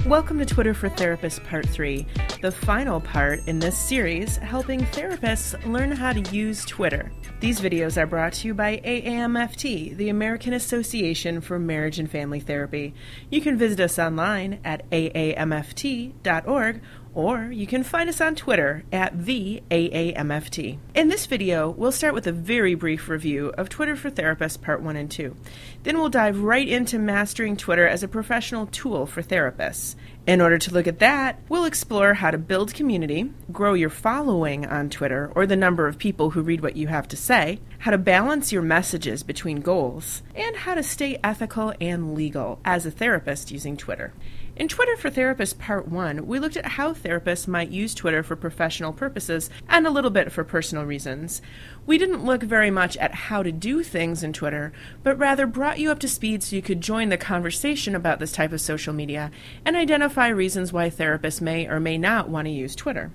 Welcome to Twitter for Therapists Part 3, the final part in this series helping therapists learn how to use Twitter. These videos are brought to you by AAMFT, the American Association for Marriage and Family Therapy. You can visit us online at aamft.org, or you can find us on Twitter at the AAMFT. In this video, we'll start with a very brief review of Twitter for Therapists Part 1 and 2. Then we'll dive right into mastering Twitter as a professional tool for therapists. In order to look at that, we'll explore how to build community, grow your following on Twitter, or the number of people who read what you have to say, how to balance your messages between goals, and how to stay ethical and legal as a therapist using Twitter. In Twitter for Therapists Part 1, we looked at how therapists might use Twitter for professional purposes and a little bit for personal reasons. We didn't look very much at how to do things in Twitter, but rather brought you up to speed so you could join the conversation about this type of social media and identify reasons why therapists may or may not want to use Twitter.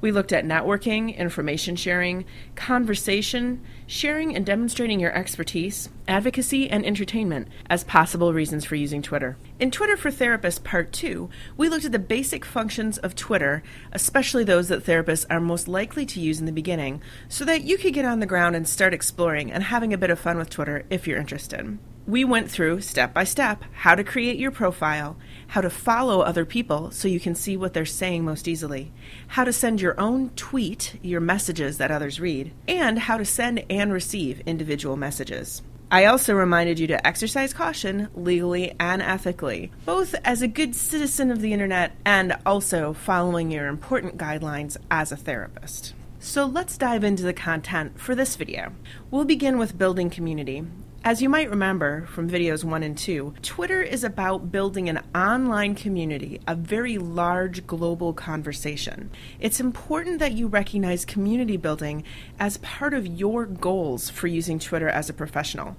We looked at networking, information sharing, conversation, sharing and demonstrating your expertise, advocacy, and entertainment as possible reasons for using Twitter. In Twitter for Therapists Part 2, we looked at the basic functions of Twitter, especially those that therapists are most likely to use in the beginning, so that you could get on the ground and start exploring and having a bit of fun with Twitter if you're interested. We went through, step by step, how to create your profile, how to follow other people so you can see what they're saying most easily, how to send your own tweet, your messages that others read, and how to send and receive individual messages. I also reminded you to exercise caution legally and ethically, both as a good citizen of the internet and also following your important guidelines as a therapist. So let's dive into the content for this video. We'll begin with building community. As you might remember from videos 1 and 2, Twitter is about building an online community, a very large global conversation. It's important that you recognize community building as part of your goals for using Twitter as a professional.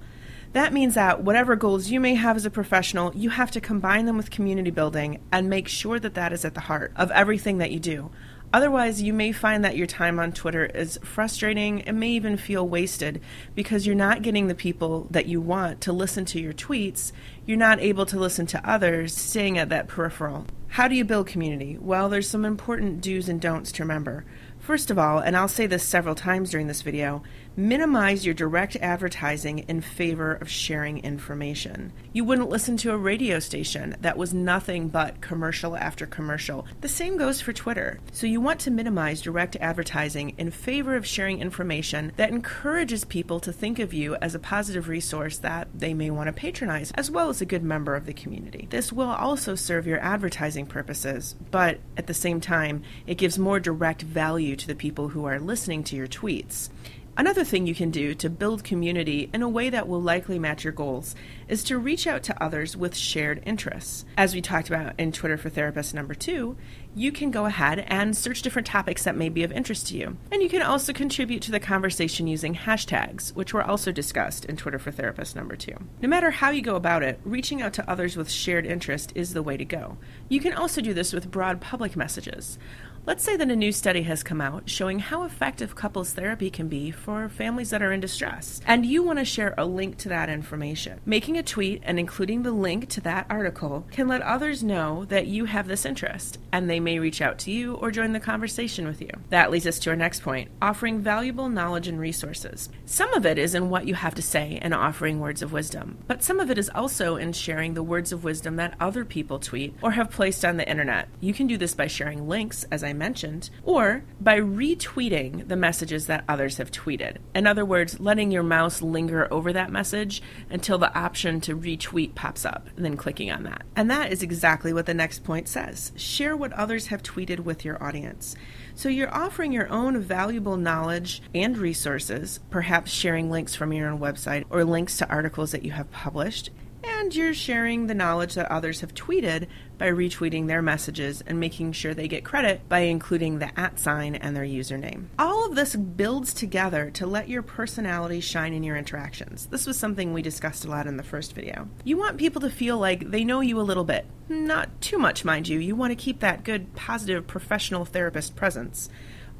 That means that whatever goals you may have as a professional, you have to combine them with community building and make sure that that is at the heart of everything that you do. Otherwise, you may find that your time on Twitter is frustrating and may even feel wasted because you're not getting the people that you want to listen to your tweets. You're not able to listen to others, staying at that peripheral. How do you build community? Well, there's some important do's and don'ts to remember. First of all, and I'll say this several times during this video, minimize your direct advertising in favor of sharing information. You wouldn't listen to a radio station that was nothing but commercial after commercial. The same goes for Twitter. So you want to minimize direct advertising in favor of sharing information that encourages people to think of you as a positive resource that they may want to patronize, as well as a good member of the community. This will also serve your advertising purposes, but at the same time, it gives more direct value to the people who are listening to your tweets. Another thing you can do to build community in a way that will likely match your goals is to reach out to others with shared interests. As we talked about in Twitter for Therapists number 2, you can go ahead and search different topics that may be of interest to you. And you can also contribute to the conversation using hashtags, which were also discussed in Twitter for Therapists number 2. No matter how you go about it, reaching out to others with shared interest is the way to go. You can also do this with broad public messages. Let's say that a new study has come out showing how effective couples therapy can be for families that are in distress, and you want to share a link to that information. Making a tweet and including the link to that article can let others know that you have this interest, and they may reach out to you or join the conversation with you. That leads us to our next point, offering valuable knowledge and resources. Some of it is in what you have to say and offering words of wisdom, but some of it is also in sharing the words of wisdom that other people tweet or have placed on the internet. You can do this by sharing links, as I mentioned, or by retweeting the messages that others have tweeted. In other words, letting your mouse linger over that message until the option to retweet pops up, and then clicking on that. And that is exactly what the next point says. Share what others have tweeted with your audience. So you're offering your own valuable knowledge and resources, perhaps sharing links from your own website or links to articles that you have published, and you're sharing the knowledge that others have tweeted by retweeting their messages and making sure they get credit by including the @ and their username. All of this builds together to let your personality shine in your interactions. This was something we discussed a lot in the first video. You want people to feel like they know you a little bit. Not too much, mind you. You want to keep that good, positive, professional therapist presence.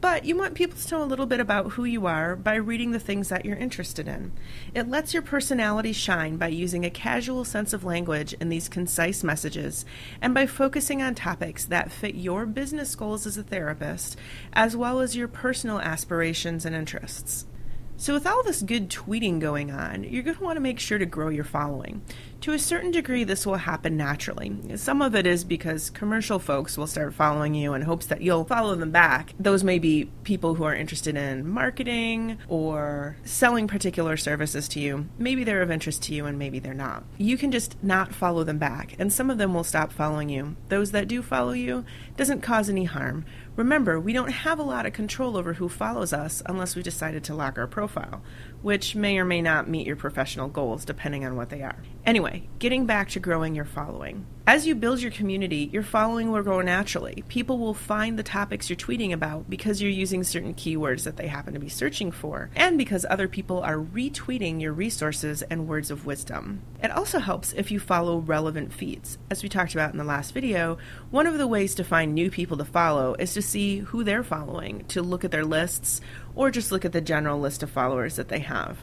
But you want people to know a little bit about who you are by reading the things that you're interested in. It lets your personality shine by using a casual sense of language in these concise messages and by focusing on topics that fit your business goals as a therapist, as well as your personal aspirations and interests. So with all this good tweeting going on, you're going to want to make sure to grow your following. To a certain degree, this will happen naturally. Some of it is because commercial folks will start following you in hopes that you'll follow them back. Those may be people who are interested in marketing or selling particular services to you. Maybe they're of interest to you and maybe they're not. You can just not follow them back, and some of them will stop following you. Those that do follow you doesn't cause any harm. Remember, we don't have a lot of control over who follows us unless we decided to lock our profile, which may or may not meet your professional goals depending on what they are. Anyway, getting back to growing your following. As you build your community, your following will grow naturally. People will find the topics you're tweeting about because you're using certain keywords that they happen to be searching for, and because other people are retweeting your resources and words of wisdom. It also helps if you follow relevant feeds. As we talked about in the last video, one of the ways to find new people to follow is to see who they're following, to look at their lists, or just look at the general list of followers that they have.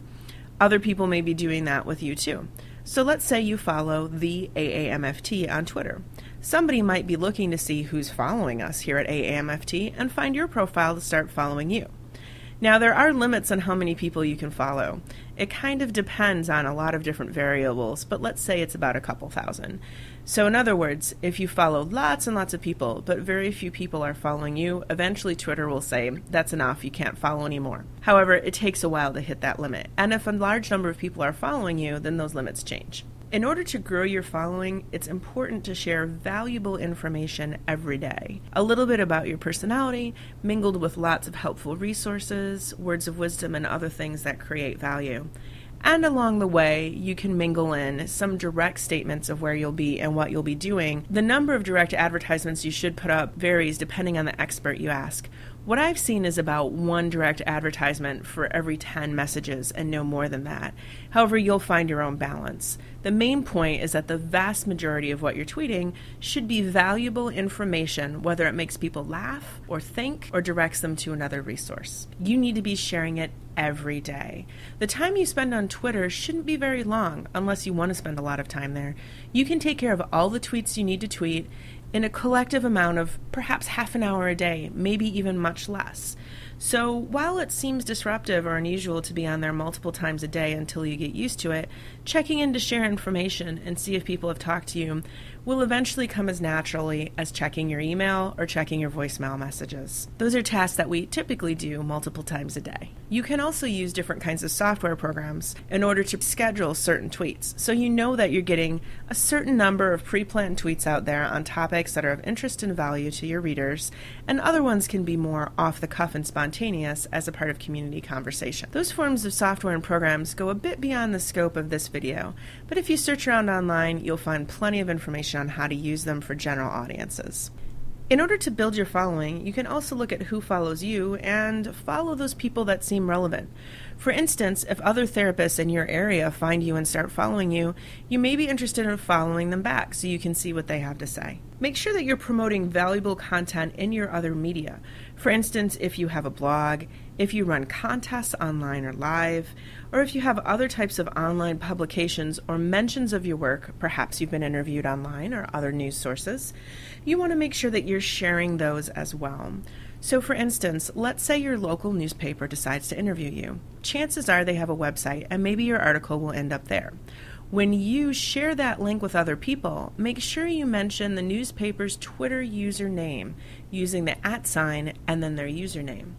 Other people may be doing that with you too. So let's say you follow the AAMFT on Twitter. Somebody might be looking to see who's following us here at AAMFT and find your profile to start following you. Now, there are limits on how many people you can follow. It kind of depends on a lot of different variables, but let's say it's about a couple thousand. So in other words, if you follow lots and lots of people, but very few people are following you, eventually Twitter will say, that's enough, you can't follow anymore. However, it takes a while to hit that limit. And if a large number of people are following you, then those limits change. In order to grow your following, it's important to share valuable information every day. A little bit about your personality, mingled with lots of helpful resources, words of wisdom, and other things that create value. And along the way, you can mingle in some direct statements of where you'll be and what you'll be doing. The number of direct advertisements you should put up varies depending on the expert you ask. What I've seen is about 1 direct advertisement for every 10 messages and no more than that. However, you'll find your own balance. The main point is that the vast majority of what you're tweeting should be valuable information, whether it makes people laugh or think or directs them to another resource. You need to be sharing it every day. The time you spend on Twitter shouldn't be very long unless you want to spend a lot of time there. You can take care of all the tweets you need to tweet in a collective amount of perhaps half an hour a day, maybe even much less. So while it seems disruptive or unusual to be on there multiple times a day until you get used to it, checking in to share information and see if people have talked to you will eventually come as naturally as checking your email or checking your voicemail messages. Those are tasks that we typically do multiple times a day. You can also use different kinds of software programs in order to schedule certain tweets, so you know that you're getting a certain number of pre-planned tweets out there on topics that are of interest and value to your readers, and other ones can be more off-the-cuff and spontaneous as a part of community conversation. Those forms of software and programs go a bit beyond the scope of this video, but if you search around online, you'll find plenty of information on how to use them for general audiences. In order to build your following, you can also look at who follows you and follow those people that seem relevant. For instance, if other therapists in your area find you and start following you, you may be interested in following them back so you can see what they have to say. Make sure that you're promoting valuable content in your other media. For instance, if you have a blog, if you run contests online or live, or if you have other types of online publications or mentions of your work, perhaps you've been interviewed online or other news sources, you want to make sure that you're sharing those as well. So for instance, let's say your local newspaper decides to interview you. Chances are they have a website and maybe your article will end up there. When you share that link with other people, make sure you mention the newspaper's Twitter username using the @ and then their username.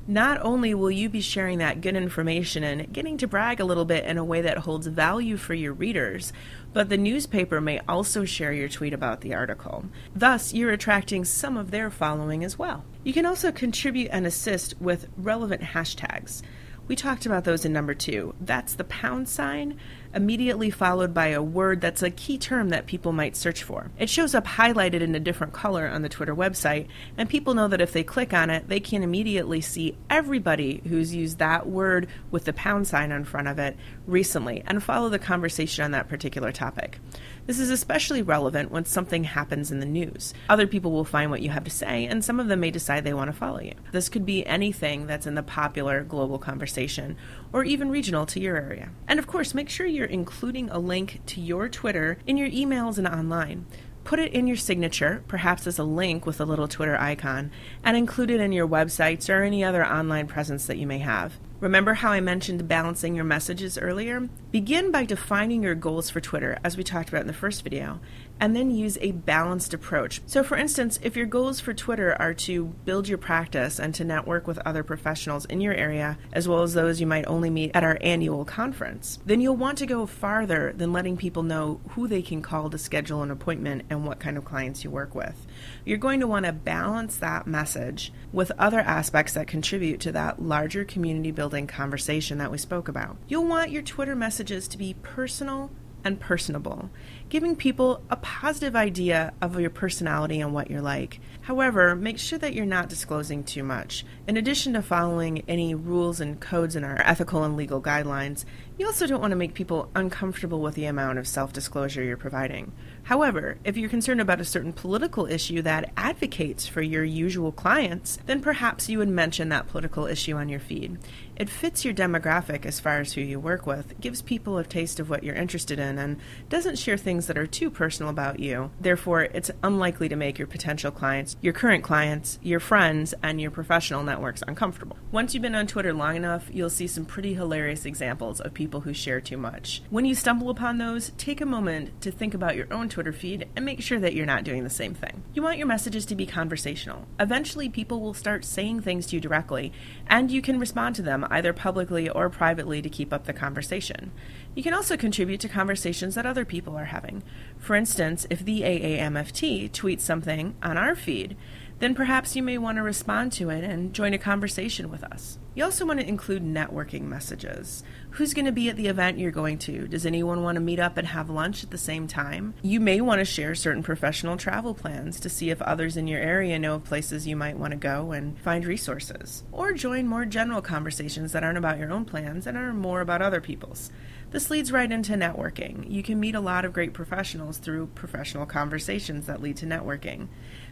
Not only will you be sharing that good information and getting to brag a little bit in a way that holds value for your readers, but the newspaper may also share your tweet about the article. Thus, you're attracting some of their following as well. You can also contribute and assist with relevant hashtags. We talked about those in number 2. That's the #, immediately followed by a word that's a key term that people might search for. It shows up highlighted in a different color on the Twitter website, and people know that if they click on it, they can immediately see everybody who's used that word with the pound sign in front of it recently and follow the conversation on that particular topic. This is especially relevant when something happens in the news. Other people will find what you have to say, and some of them may decide they want to follow you. This could be anything that's in the popular global conversation, or even regional to your area. And of course, make sure you're including a link to your Twitter in your emails and online. Put it in your signature, perhaps as a link with a little Twitter icon, and include it in your websites or any other online presence that you may have. Remember how I mentioned balancing your messages earlier? Begin by defining your goals for Twitter, as we talked about in the first video, and then use a balanced approach. So for instance, if your goals for Twitter are to build your practice and to network with other professionals in your area, as well as those you might only meet at our annual conference, then you'll want to go farther than letting people know who they can call to schedule an appointment and what kind of clients you work with. You're going to want to balance that message with other aspects that contribute to that larger community building conversation that we spoke about. You'll want your Twitter messages to be personal and personable, giving people a positive idea of your personality and what you're like. However, make sure that you're not disclosing too much. In addition to following any rules and codes in our ethical and legal guidelines, you also don't want to make people uncomfortable with the amount of self-disclosure you're providing. However, if you're concerned about a certain political issue that advocates for your usual clients, then perhaps you would mention that political issue on your feed. It fits your demographic as far as who you work with, gives people a taste of what you're interested in, and doesn't share things that are too personal about you. Therefore, it's unlikely to make your potential clients, your current clients, your friends, and your professional networks uncomfortable. Once you've been on Twitter long enough, you'll see some pretty hilarious examples of people who share too much. When you stumble upon those, take a moment to think about your own Twitter feed and make sure that you're not doing the same thing. You want your messages to be conversational. Eventually, people will start saying things to you directly, and you can respond to them either publicly or privately to keep up the conversation. You can also contribute to conversations that other people are having. For instance, if the AAMFT tweets something on our feed, then perhaps you may want to respond to it and join a conversation with us. You also want to include networking messages. Who's going to be at the event you're going to? Does anyone want to meet up and have lunch at the same time? You may want to share certain professional travel plans to see if others in your area know of places you might want to go and find resources. Or join more general conversations that aren't about your own plans and are more about other people's. This leads right into networking. You can meet a lot of great professionals through professional conversations that lead to networking.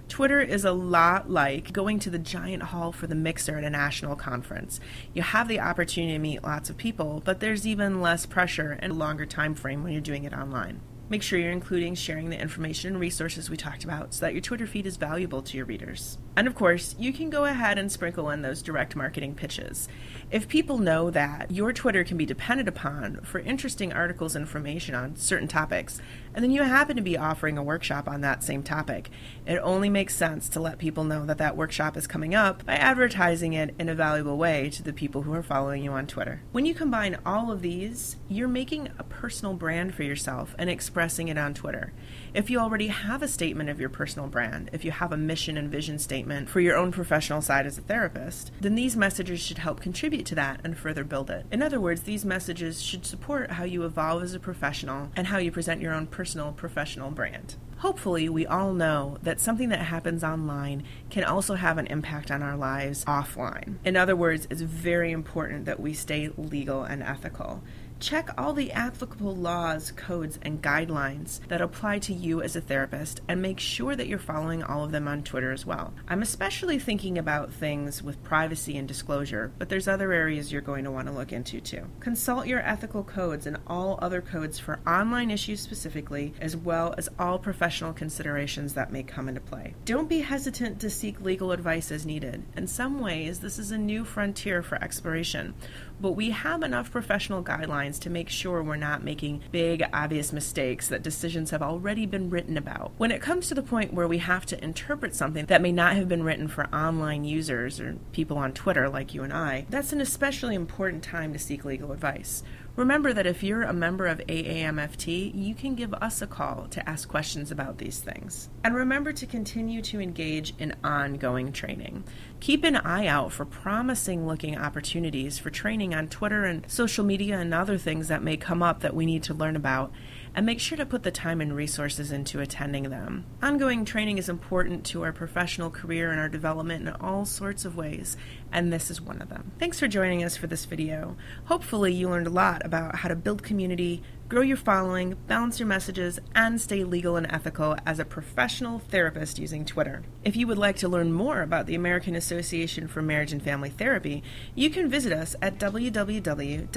Twitter is a lot like going to the giant hall for the mixer at a national conference. You have the opportunity to meet lots of people, but there's even less pressure and a longer time frame when you're doing it online. Make sure you're including sharing the information and resources we talked about so that your Twitter feed is valuable to your readers. And of course, you can go ahead and sprinkle in those direct marketing pitches. If people know that your Twitter can be depended upon for interesting articles and information on certain topics, and then you happen to be offering a workshop on that same topic, it only makes sense to let people know that that workshop is coming up by advertising it in a valuable way to the people who are following you on Twitter. When you combine all of these, you're making a personal brand for yourself and expressing it on Twitter. If you already have a statement of your personal brand, if you have a mission and vision statement for your own professional side as a therapist, then these messages should help contribute to that and further build it. In other words, these messages should support how you evolve as a professional and how you present your own personal professional brand. Hopefully, we all know that something that happens online can also have an impact on our lives offline. In other words, it's very important that we stay legal and ethical. Check all the applicable laws, codes, and guidelines that apply to you as a therapist and make sure that you're following all of them on Twitter as well. I'm especially thinking about things with privacy and disclosure, but there's other areas you're going to want to look into too. Consult your ethical codes and all other codes for online issues specifically, as well as all professional considerations that may come into play. Don't be hesitant to seek legal advice as needed. In some ways, this is a new frontier for exploration, but we have enough professional guidelines to make sure we're not making big, obvious mistakes that decisions have already been written about. When it comes to the point where we have to interpret something that may not have been written for online users or people on Twitter like you and I, that's an especially important time to seek legal advice. Remember that if you're a member of AAMFT, you can give us a call to ask questions about these things. And remember to continue to engage in ongoing training. Keep an eye out for promising looking opportunities for training on Twitter and social media and other things that may come up that we need to learn about, and make sure to put the time and resources into attending them. Ongoing training is important to our professional career and our development in all sorts of ways, and this is one of them. Thanks for joining us for this video. Hopefully you learned a lot about how to build community, grow your following, balance your messages, and stay legal and ethical as a professional therapist using Twitter. If you would like to learn more about the American Association for Marriage and Family Therapy, you can visit us at www.aamft.org,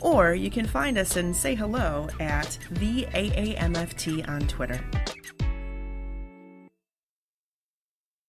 or you can find us and say hello at the AAMFT on Twitter.